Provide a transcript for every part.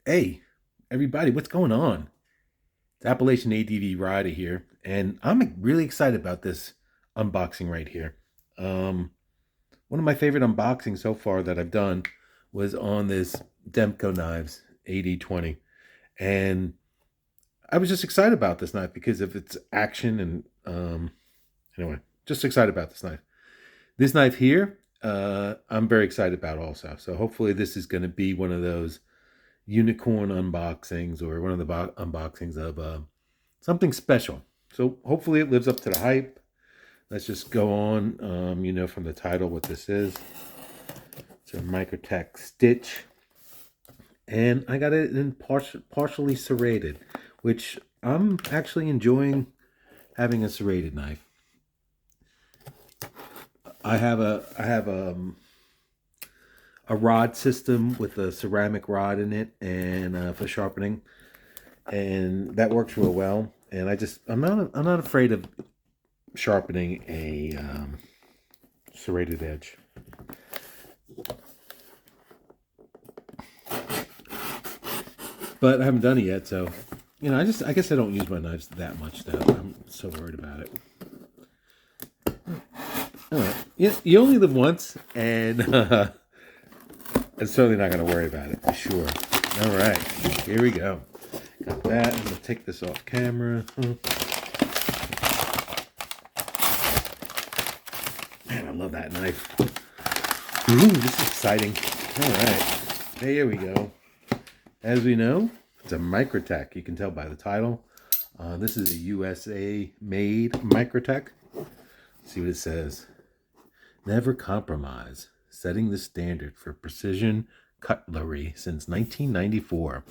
Hey, everybody, what's going on? It's Appalachian ADV Rider here, and I'm really excited about this unboxing right here. Um, One of my favorite unboxings so far that I've done was on this Demko knives 8020, and I was just excited about this knife because of its action and anyway, just excited about this knife. This knife here, I'm very excited about also. So hopefully this is going to be one of those unicorn unboxings or one of the unboxings of something special. So hopefully it lives up to the hype. Let's just go on. You know from the title what this is. It's a Microtech stitch, and I got it in partially serrated, which I'm actually enjoying having a serrated knife. I have a rod system with a ceramic rod in it and for sharpening, and that works real well. And I'm not afraid of sharpening a serrated edge. But I haven't done it yet, so I guess I don't use my knives that much though. I'm so worried about it. All right, you only live once, and I'm certainly not going to worry about it for sure. All right, here we go. Got that. I'm going to take this off camera. Man, I love that knife. Ooh, this is exciting. All right, there we go. As we know, it's a Microtech. You can tell by the title. This is a USA made Microtech. Let's see what it says. Never compromise, setting the standard for precision cutlery since 1994.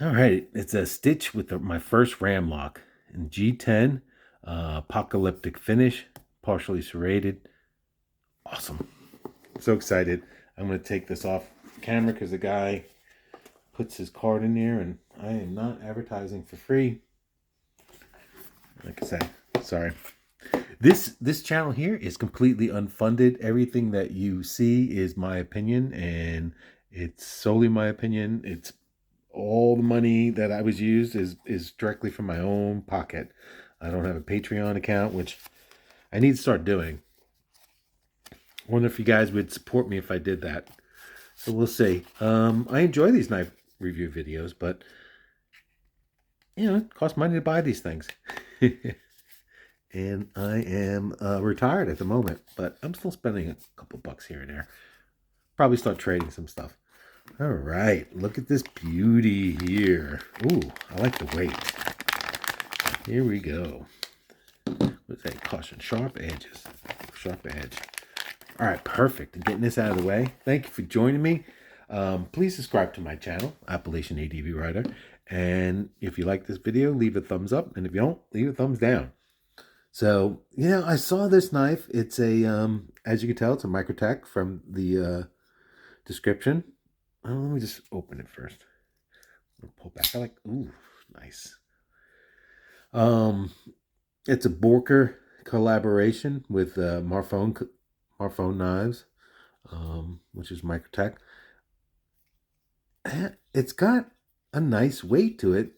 All right, it's a stitch with my first RAM LOK in G10, Apocalyptic finish, partially serrated. Awesome. So excited. I'm going to take this off camera because the guy puts his card in there, and I am not advertising for free. Like I said, sorry. This channel here is completely unfunded. Everything that you see is my opinion, and it's solely my opinion. It's all the money that I was used is directly from my own pocket. I don't have a Patreon account, which I need to start doing. I wonder if you guys would support me if I did that. So we'll see. I enjoy these knife review videos, but it costs money to buy these things. And I am retired at the moment, but I'm still spending a couple bucks here and there. Probably start trading some stuff. All right, look at this beauty here. Ooh, I like the weight. Here we go. What's that? Caution, sharp edges. Sharp edge. All right, perfect. And getting this out of the way. Thank you for joining me. Please subscribe to my channel, Appalachian ADV Rider. And if you like this video, leave a thumbs up. And if you don't, leave a thumbs down. So, I saw this knife. It's a, as you can tell, it's a Microtech from the description. Let me just open it first. I'll pull back. Ooh, nice. It's a Borker collaboration with Marfone knives, which is Microtech. It's got a nice weight to it.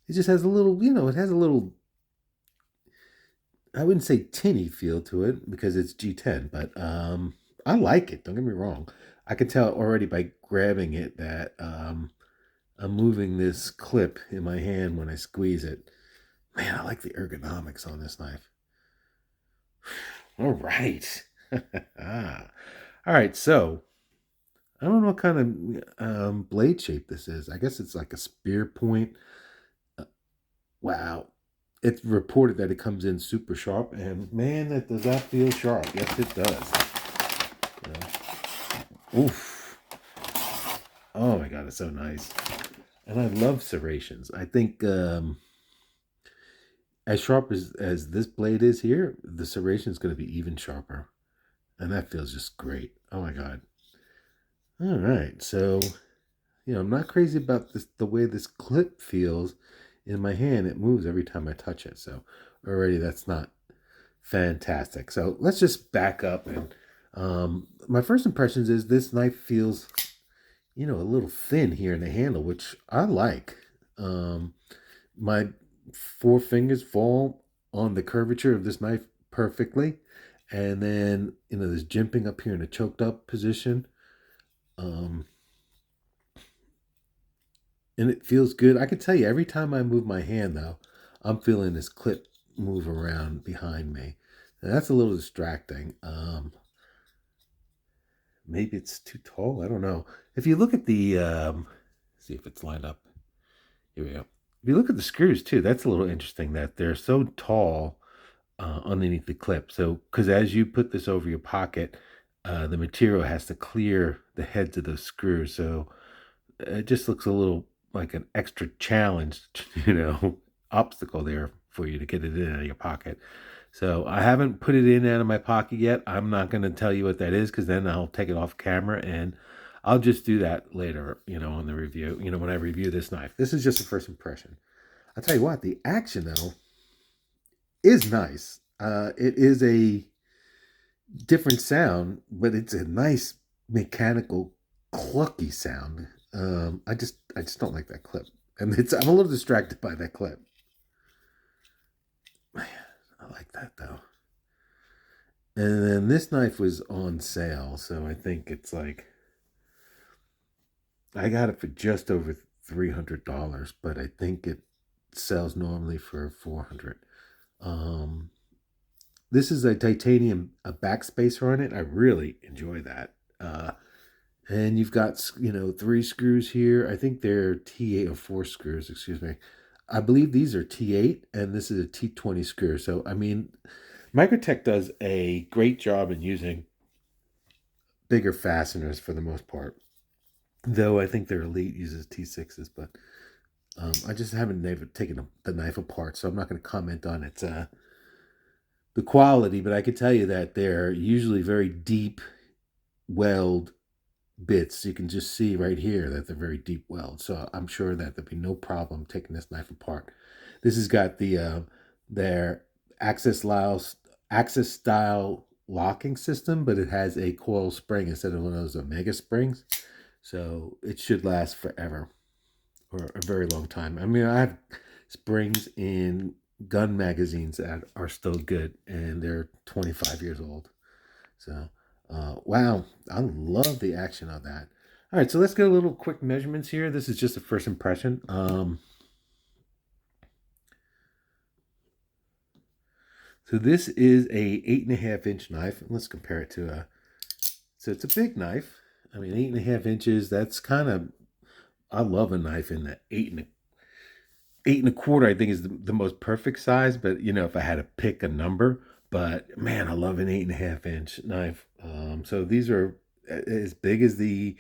It just has a little, it has a little, I wouldn't say tinny feel to it because it's G10, but I like it. Don't get me wrong. I can tell already by grabbing it that I'm moving this clip in my hand when I squeeze it. Man, I like the ergonomics on this knife. All right. All right, so I don't know what kind of blade shape this is. I guess it's like a spear point. Wow. It's reported that it comes in super sharp, and man, does that feel sharp. Yes, it does. Oof. Oh my God, it's so nice. And I love serrations. I think as sharp as this blade is here, the serration is going to be even sharper. And that feels just great. Oh my God. All right. So, I'm not crazy about the way this clip feels in my hand. It moves every time I touch it. So already that's not fantastic. So let's just back up. And my first impressions is this knife feels, a little thin here in the handle, which I like. Um, my four fingers fall on the curvature of this knife perfectly. And then, there's jimping up here in a choked up position. Um, and it feels good. I can tell you every time I move my hand, though, I'm feeling this clip move around behind me. And that's a little distracting. Maybe it's too tall. I don't know. If you look at the, see if it's lined up. Here we go. If you look at the screws too, that's a little interesting that they're so tall underneath the clip. So, because as you put this over your pocket, the material has to clear the heads of those screws. So it just looks a little like an extra challenge, obstacle there for you to get it in out of your pocket. So I haven't put it in out of my pocket yet. I'm not going to tell you what that is because then I'll take it off camera and I'll just do that later, on the review, when I review this knife. This is just a first impression. I'll tell you what, the action though is nice. It is a different sound, but it's a nice mechanical clucky sound. I just don't like that clip, and I'm a little distracted by that clip. Man, I like that though. And then this knife was on sale, so I think it's like I got it for just over $300, but I think it sells normally for 400. This is a titanium backspacer on it. I really enjoy that. And you've got, three screws here. I think they're T8 or four screws, excuse me. I believe these are T8 and this is a T20 screw. So, I mean, Microtech does a great job in using bigger fasteners for the most part. Though I think their Elite uses T6s, but I just haven't never taken the knife apart, so I'm not going to comment on its the quality, but I can tell you that they're usually very deep weld bits. You can just see right here that they're very deep weld. So I'm sure that there'll be no problem taking this knife apart. This has got their axis style locking system, but it has a coil spring instead of one of those Omega springs. So it should last forever or a very long time. I mean, I have springs in gun magazines that are still good and they're 25 years old. So, wow, I love the action of that. All right, so let's get a little quick measurements here. This is just a first impression. So this is a 8.5-inch knife. Let's compare it to so it's a big knife. I mean, 8.5 inches, that's kind of, I love a knife in the 8 and a quarter, I think is the most perfect size. But if I had to pick a number, but man, I love an 8.5-inch knife. So these are as big as the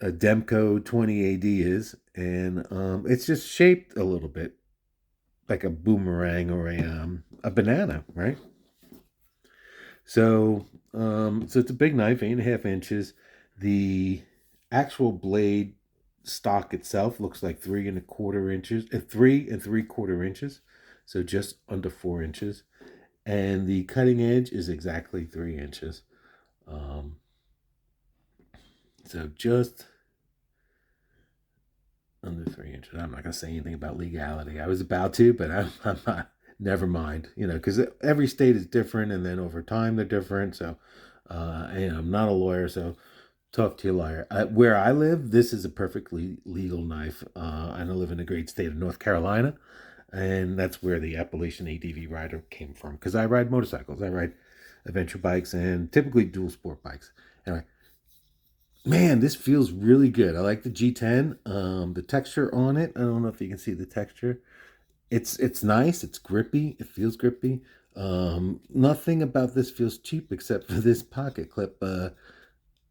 Demco 20 AD is, and it's just shaped a little bit like a boomerang or a banana, right? So it's a big knife, 8.5 inches. The actual blade stock itself looks like 3.25 inches, 3.75 inches, so just under 4 inches. And the cutting edge is exactly 3 inches. Um, so just under 3 inches. I'm not going to say anything about legality. I was about to, but I'm not. Never mind. Because every state is different, and then over time they're different. So, and I'm not a lawyer, so talk to your lawyer. Where I live, this is a perfectly legal knife. And I live in the great state of North Carolina, and that's where the Appalachian ADV rider came from. Because I ride motorcycles, I ride adventure bikes, and typically dual sport bikes. Anyway, man, this feels really good. I like the G10. The texture on it, I don't know if you can see the texture. It's nice. It's grippy. It feels grippy. Nothing about this feels cheap except for this pocket clip.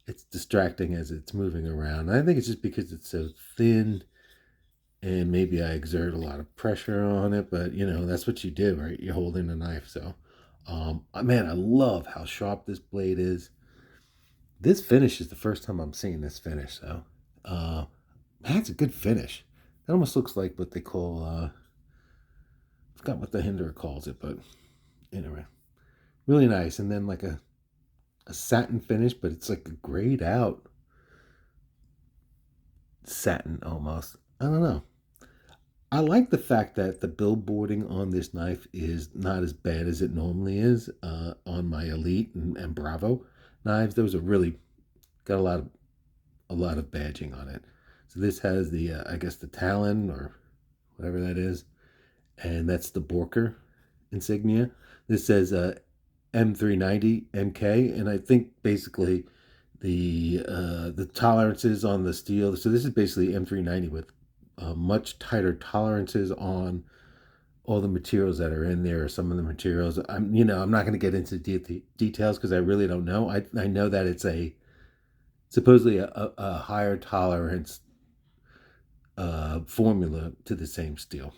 It's distracting as it's moving around. I think it's just because it's so thin, and maybe I exert a lot of pressure on it. But that's what you do, right? You're holding a knife. So, man, I love how sharp this blade is. This finish is the first time I'm seeing this finish. So, that's a good finish. It almost looks like what they call I forgot what the Hinder calls it, but anyway. really nice. And then like a satin finish, but it's like a grayed out satin almost. I don't know. I like the fact that the billboarding on this knife is not as bad as it normally is on my Elite and Bravo knives. Those are really got a lot of badging on it. So this has the I guess the Talon or whatever that is, and that's the Borker insignia. This says M390 MK, and I think basically the tolerances on the steel. So this is basically M390 with much tighter tolerances on all the materials that are in there. Or some of the materials, I'm not going to get into details because I really don't know. I know that it's supposedly a higher tolerance formula to the same steel.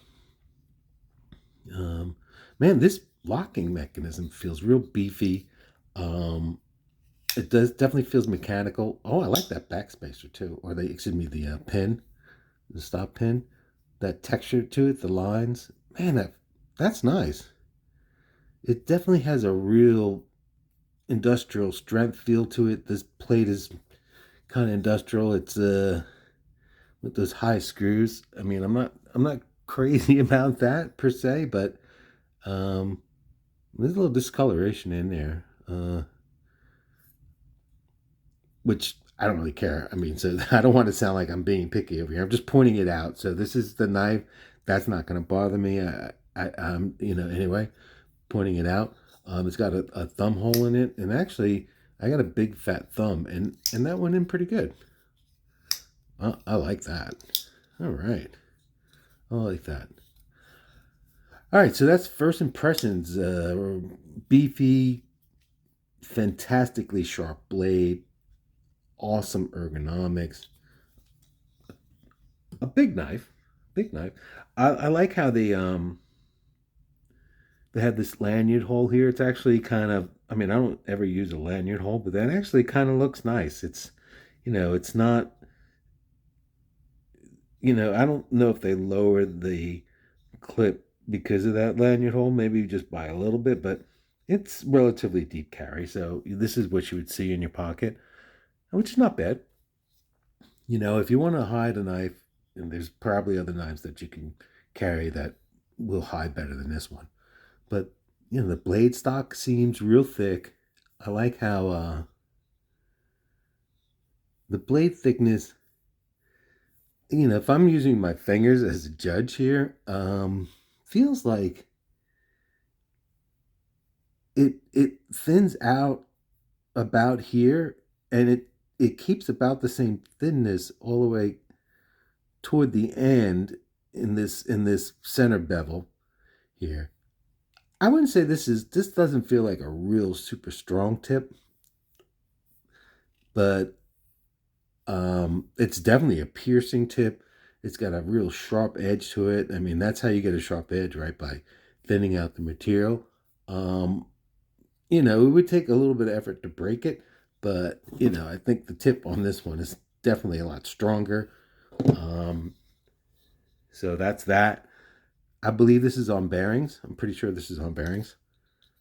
Um, Man, this locking mechanism feels real beefy. Um, it does definitely feels mechanical. Oh, I like that backspacer too, or excuse me, the pin, the stop pin, that texture to it, the lines. Man, that's nice. It definitely has a real industrial strength feel to it. This plate is kind of industrial. It's with those high screws. I mean, I'm not crazy about that per se, but um, there's a little discoloration in there, which I don't really care. I mean, so I don't want to sound like I'm being picky over here. I'm just pointing it out. So this is the knife. That's not going to bother me. Anyway, pointing it out. It's got a thumb hole in it, and actually, I got a big fat thumb, and that went in pretty good. I like that. All right, I like that. All right, so that's first impressions. Beefy, fantastically sharp blade, awesome ergonomics, a big knife, big knife. I like how they have this lanyard hole here. It's actually kind of, I mean, I don't ever use a lanyard hole, but that actually kind of looks nice. It's not, I don't know if they lowered the clip because of that lanyard hole, maybe just by a little bit, but it's relatively deep carry. So this is what you would see in your pocket, which is not bad. If you want to hide a knife, and there's probably other knives that you can carry that will hide better than this one. But the blade stock seems real thick. I like how the blade thickness. If I'm using my fingers as a judge here, feels like it thins out about here, and it keeps about the same thinness all the way toward the end in this center bevel here. I wouldn't say this doesn't feel like a real super strong tip, but it's definitely a piercing tip. It's got a real sharp edge to it. I mean, that's how you get a sharp edge, right? By thinning out the material. Um, it would take a little bit of effort to break it, but I think the tip on this one is definitely a lot stronger. Um, so that's that. I believe this is on bearings. I'm pretty sure this is on bearings.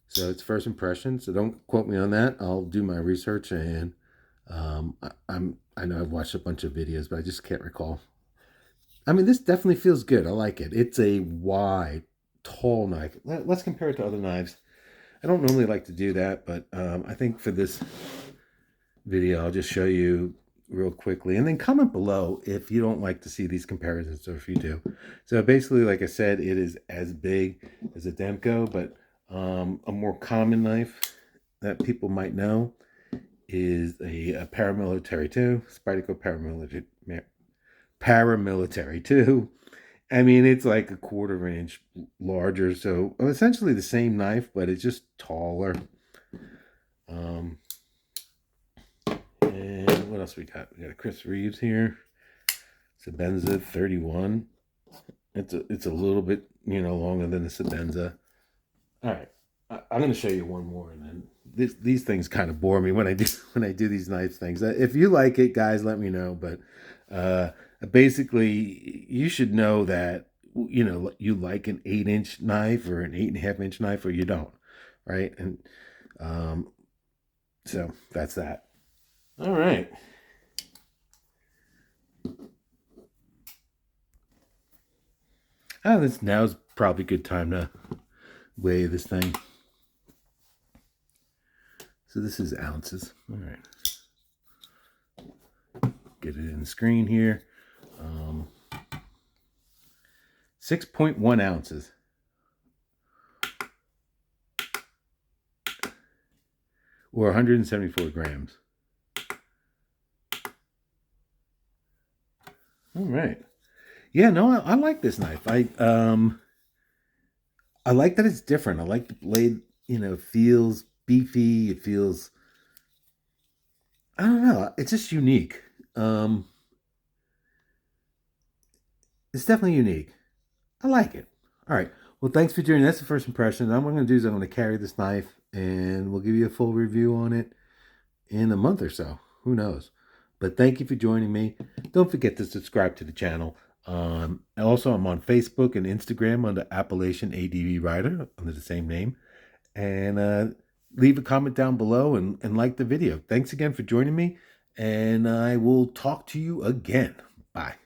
So it's first impression. So don't quote me on that. I'll do my research, and I know I've watched a bunch of videos, but I just can't recall. I mean, this definitely feels good. I like it. It's a wide, tall knife. Let's compare it to other knives. I don't normally like to do that, but I think for this video, I'll just show you real quickly, and then comment below if you don't like to see these comparisons or if you do. So basically, like I said, it is as big as a Demko, but a more common knife that people might know is a paramilitary 2, Spyderco paramilitary 2. I mean, it's like a quarter of an inch larger, so essentially the same knife, but it's just taller. And what else we got? We got a Chris Reeves here. Sebenza 31. It's a little bit longer than the Sebenza. All right, I'm going to show you one more, and then these things kind of bore me when I do these knife things. If you like it, guys, let me know. But basically, you should know that you like an 8-inch knife or an 8.5-inch knife, or you don't, right? And So that's that. All right. This now's probably a good time to weigh this thing. So this is ounces. All right. Get it in the screen here. 6.1 ounces. Or 174 grams. All right. Yeah, no, I like this knife. I like that it's different. I like the blade, feels beefy. It feels, I don't know, it's just unique. It's definitely unique. I like it. All right. Well, thanks for joining. That's the first impression. Now what I'm going to do is I'm going to carry this knife and we'll give you a full review on it in a month or so. Who knows? But thank you for joining me. Don't forget to subscribe to the channel. Also, I'm on Facebook and Instagram under Appalachian ADV Rider under the same name. And leave a comment down below and like the video. Thanks again for joining me. And I will talk to you again. Bye.